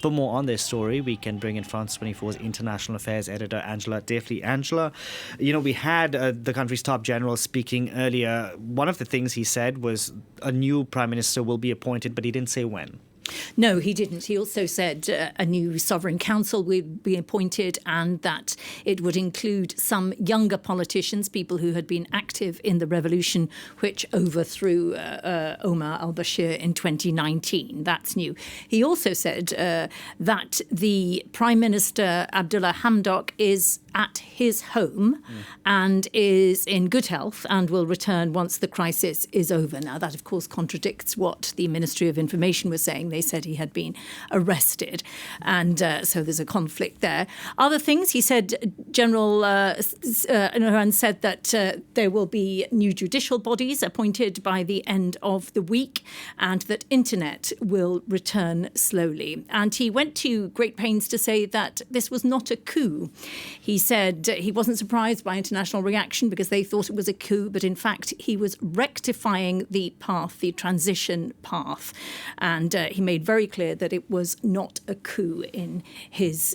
For more on this story, we can bring in France 24's international affairs editor, Angela Diffley. Angela, we had the country's top general speaking earlier. One of the things he said was a new prime minister will be appointed, but he didn't say when. No, he didn't. He also said a new sovereign council would be appointed and that it would include some younger politicians, people who had been active in the revolution which overthrew Omar al-Bashir in 2019. That's new. He also said that the Prime Minister, Abdullah Hamdok, is at his home and is in good health and will return once the crisis is over. Now, that, of course, contradicts what the Ministry of Information was saying. They said he had been arrested. And so there's a conflict there. Other things, he said, General Burhan said that there will be new judicial bodies appointed by the end of the week and that internet will return slowly. And he went to great pains to say that this was not a coup. He said he wasn't surprised by international reaction because they thought it was a coup, but in fact he was rectifying the path, the transition path. And he made very clear that it was not a coup in his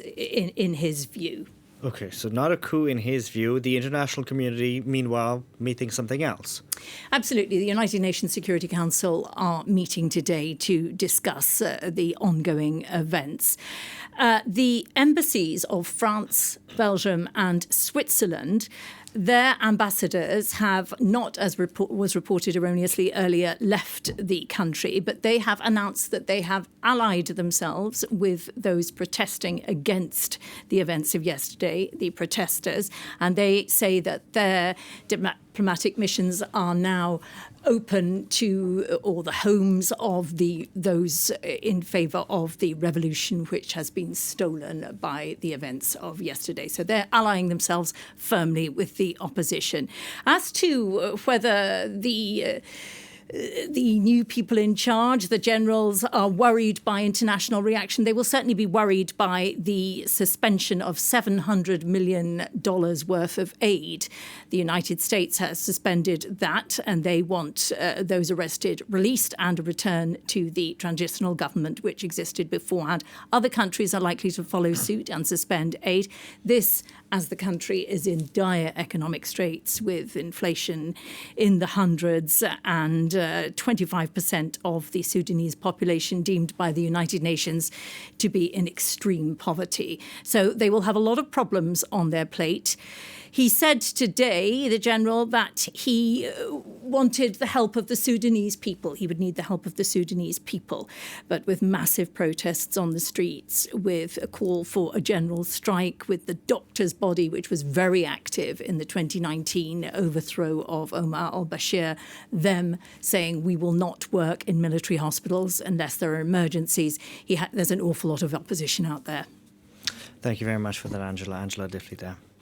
view. Okay, so not a coup in his view. The international community, meanwhile, may think something else. Absolutely. The United Nations Security Council are meeting today to discuss the ongoing events. The embassies of France, Belgium and Switzerland, their ambassadors have not, as was reported erroneously earlier, left the country, but they have announced that they have allied themselves with those protesting against the events of yesterday, the protesters, and they say that their diplomatic missions are now open to all the homes of those in favour of the revolution which has been stolen by the events of yesterday. So they're allying themselves firmly with the opposition. As to whether the new people in charge, the generals, are worried by international reaction, they will certainly be worried by the suspension of $700 million worth of aid. The United States has suspended that, and they want those arrested released and a return to the transitional government which existed beforehand. Other countries are likely to follow suit and suspend aid. This, as the country is in dire economic straits with inflation in the hundreds and 25% of the Sudanese population deemed by the United Nations to be in extreme poverty. So they will have a lot of problems on their plate. He said today, the general, that he wanted the help of the Sudanese people. He would need the help of the Sudanese people. But with massive protests on the streets, with a call for a general strike, with the doctors' body, which was very active in the 2019 overthrow of Omar al-Bashir, them saying we will not work in military hospitals unless there are emergencies. There's an awful lot of opposition out there. Thank you very much for that, Angela. Angela Diffley there.